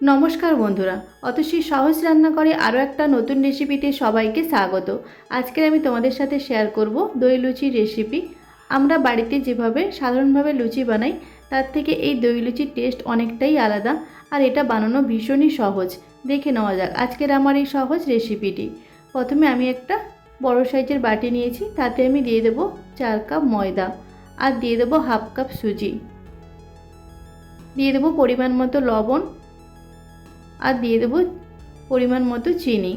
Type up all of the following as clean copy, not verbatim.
নমস্কার বন্ধুরা, অতসী সহজ রান্না করে আরও একটা নতুন রেসিপিতে সবাইকে স্বাগত। আজকে আমি তোমাদের সাথে শেয়ার করব দই লুচির রেসিপি। আমরা বাড়িতে যেভাবে সাধারণভাবে লুচি বানাই তার থেকে এই দই লুচির টেস্ট অনেকটাই আলাদা, আর এটা বানানো ভীষণই সহজ। দেখে নেওয়া যাক আজকের আমার এই সহজ রেসিপিটি। প্রথমে আমি একটা বড় সাইজের বাটি নিয়েছি, তাতে আমি দিয়ে দেবো 4 কাপ ময়দা, আর দিয়ে দেবো হাফ কাপ সুজি, দিয়ে দেবো পরিমাণ মতো লবণ, আর দিয়ে দেবো পরিমাণ মতো চিনি।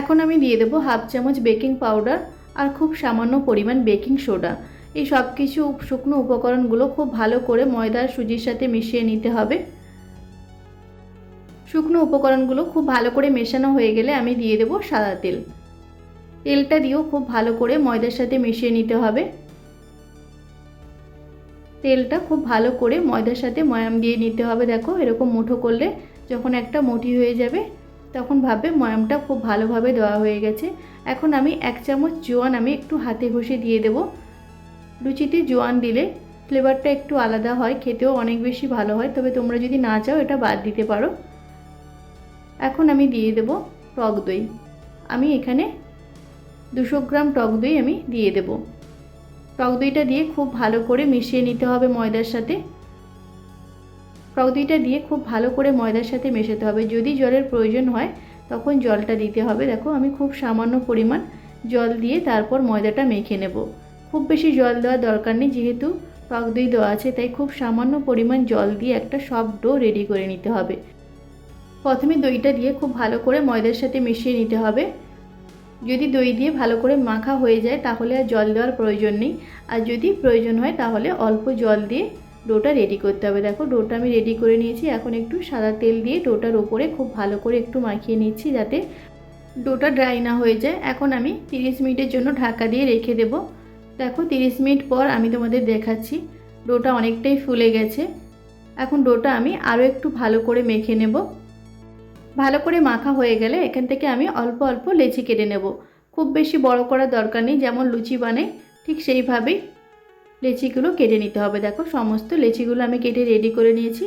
এখন আমি দিয়ে দেবো হাফ চামচ বেকিং পাউডার আর খুব সামান্য পরিমাণ বেকিং সোডা। এই সব কিছু শুকনো উপকরণগুলো খুব ভালো করে ময়দা আর সুজির সাথে মিশিয়ে নিতে হবে। শুকনো উপকরণগুলো খুব ভালো করে মেশানো হয়ে গেলে আমি দিয়ে দেবো সাদা তেল। তেলটা দিয়েও খুব ভালো করে ময়দার সাথে মিশিয়ে নিতে হবে। তেলটা খুব ভালো করে ময়দার সাথে ময়াম দিয়ে নিতে হবে। দেখো এরকম মুঠো করলে যখন একটা মুঠি হয়ে যাবে তখন ভাববে ময়ামটা খুব ভালোভাবে দেওয়া হয়ে গেছে। এখন আমি 1 চামচ জোয়ান আমি একটু হাতে ঘষে দিয়ে দেব। লুচিতে জোয়ান দিলে ফ্লেভারটা একটু আলাদা হয়, খেতেও অনেক বেশি ভালো হয়, তবে তোমরা যদি না চাও এটা বাদ দিতে পারো। এখন আমি দিয়ে দেব টক দই। আমি এখানে 200 গ্রাম টক দই আমি দিয়ে দেব। টক দইটা দিয়ে খুব ভালো করে মিশিয়ে নিতে হবে ময়দার সাথে। টক দইটা দিয়ে খুব ভালো করে ময়দার সাথে মেশাতে হবে। যদি জলের প্রয়োজন হয় তখন জলটা দিতে হবে। দেখো আমি খুব সামান্য পরিমাণ জল দিয়ে তারপর ময়দাটা মেখে নেব। খুব বেশি জল দেওয়ার দরকার নেই, যেহেতু টক দই দেওয়া আছে, তাই খুব সামান্য পরিমাণ জল দিয়ে একটা সফট ডো রেডি করে নিতে হবে। প্রথমে দইটা দিয়ে খুব ভালো করে ময়দার সাথে মিশিয়ে নিতে হবে। যদি দই দিয়ে ভালো করে মাখা হয়ে যায় তাহলে আর জল দেওয়ার প্রয়োজন নেই, আর যদি প্রয়োজন হয় তাহলে অল্প জল দিয়ে ডোটা রেডি করতে হবে। দেখো ডোটা আমি রেডি করে নিয়েছি। এখন একটু সাদা তেল দিয়ে ডোটার উপরে খুব ভালো করে একটু মাখিয়ে নিচ্ছি যাতে ডোটা ড্রাই না হয়ে যায়। এখন আমি 30 মিনিটের জন্য ঢাকা দিয়ে রেখে দেব। দেখো 30 মিনিট পর আমি তোমাদের দেখাচ্ছি ডোটা অনেকটাই ফুলে গেছে। এখন ডোটা আমি আরও একটু ভালো করে মেখে নেব। ভালো করে মাখা হয়ে গেলে এখান থেকে আমি অল্প অল্প লেচি কেটে নেব। খুব বেশি বড় করার দরকার নেই, যেমন লুচি বানাই ঠিক সেইভাবেই লেচিগুলো কেটে নিতে হবে। দেখো সমস্ত লেচিগুলো আমি কেটে রেডি করে নিয়েছি।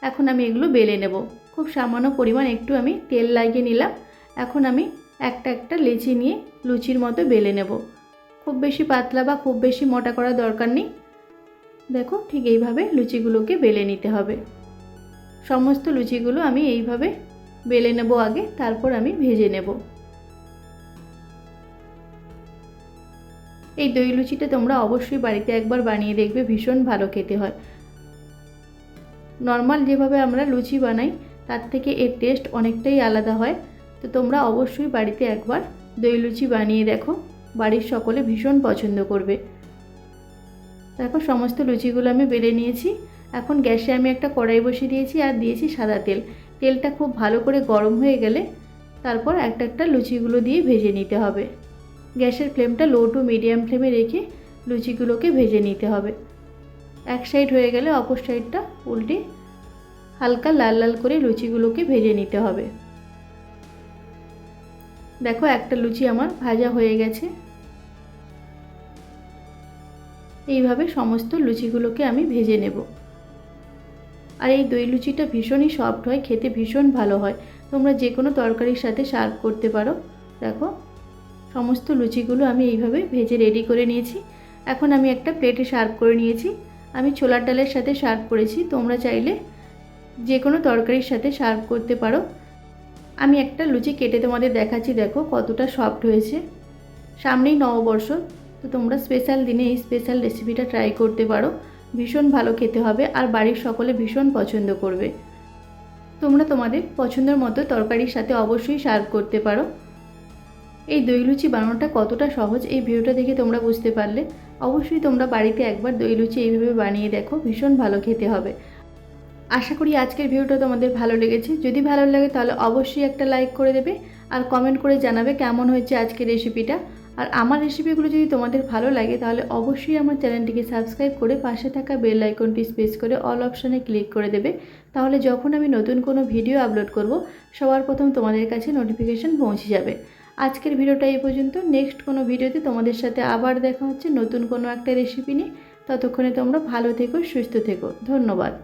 এখন আমি এগুলো বেলে নেব। খুব সামান্য পরিমাণ একটু আমি তেল লাগিয়ে নিলাম। এখন আমি একটা একটা লেচি নিয়ে লুচির মতো বেলে নেব। খুব বেশি পাতলা বা খুব বেশি মোটা করার দরকার নেই। দেখো ঠিক এইভাবে লুচিগুলোকে বেলে নিতে হবে। সমস্ত লুচিগুলো আমি এইভাবে বেলে নেব আগে, তারপর আমি ভেজে নেব। এই দই লুচিটা তোমরা অবশ্যই বাড়িতে একবার বানিয়ে দেখবে, ভীষণ ভালো খেতে হয়। নর্মাল যেভাবে আমরা লুচি বানাই তার থেকে এর টেস্ট অনেকটাই আলাদা হয়। তো তোমরা অবশ্যই বাড়িতে একবার দই লুচি বানিয়ে দেখো, বাড়ির সকলে ভীষণ পছন্দ করবে। দেখো সমস্ত লুচিগুলো আমি বেলে নিয়েছি। এখন গ্যাসে আমি একটা কড়াই বসিয়ে দিয়েছি আর দিয়েছি সাদা তেল। তেলটা খুব ভালো করে গরম হয়ে গেলে তারপর একটা একটা লুচিগুলো দিয়ে ভেজে নিতে হবে। গ্যাসের ফ্লেমটা লো টু মিডিয়াম ফ্লেমে রেখে লুচিগুলোকে ভেজে নিতে হবে। এক সাইড হয়ে গেলে অপর সাইডটা উল্টে হালকা লাল লাল করে লুচিগুলোকে ভেজে নিতে হবে। দেখো একটা লুচি আমার ভাজা হয়ে গেছে। এইভাবে সমস্ত লুচিগুলোকে আমি ভেজে নেব। আর এই দই লুচিটা ভীষণই সফট হয়, খেতে ভীষণ ভালো হয়। তোমরা যে কোনো তরকারির সাথে সার্ভ করতে পারো। দেখো সমস্ত লুচিগুলো আমি এইভাবে ভেজে রেডি করে নিয়েছি। এখন আমি একটা প্লেটে সার্ভ করে নিয়েছি। আমি ছোলার ডালের সাথে সার্ভ করেছি, তোমরা চাইলে যে কোনো তরকারির সাথে সার্ভ করতে পারো। আমি একটা লুচি কেটে তোমাদের দেখাচ্ছি, দেখো কতটা সফট হয়েছে। সামনেই নববর্ষ, তো তোমরা স্পেশাল দিনে এই স্পেশাল রেসিপিটা ট্রাই করতে পারো। ভীষণ ভালো খেতে হবে আর বাড়ির সকলে ভীষণ পছন্দ করবে। তোমরা তোমাদের পছন্দের মতো তরকারির সাথে অবশ্যই সার্ভ করতে পারো। এই দই লুচি বানানোটা কতটা সহজ এই ভিডিওটা দেখে তোমরা বুঝতে পারলে। অবশ্যই তোমরা বাড়িতে একবার দই লুচি এইভাবে বানিয়ে দেখো, ভীষণ ভালো খেতে হবে। আশা করি আজকের ভিডিওটা তোমাদের ভালো লেগেছে। যদি ভালো লাগে তাহলে অবশ্যই একটা লাইক করে দেবে আর কমেন্ট করে জানাবে কেমন হয়েছে আজকের রেসিপিটা। আর আমার রেসিপিগুলো যদি তোমাদের ভালো লাগে তাহলে অবশ্যই আমার চ্যানেলটিকে সাবস্ক্রাইব করে পাশে থাকা বেল আইকনটি প্রেস করে অল অপশানে ক্লিক করে দেবে। তাহলে যখন আমি নতুন কোনো ভিডিও আপলোড করব সবার প্রথম তোমাদের কাছে নোটিফিকেশান পৌঁছে যাবে। আজকের ভিডিওটা এই পর্যন্ত। নেক্সট কোনো ভিডিওতে তোমাদের সাথে আবার দেখা হচ্ছে নতুন কোনো একটা রেসিপি নিয়ে। ততক্ষণে তোমরা ভালো থেকো, সুস্থ থেকো। ধন্যবাদ।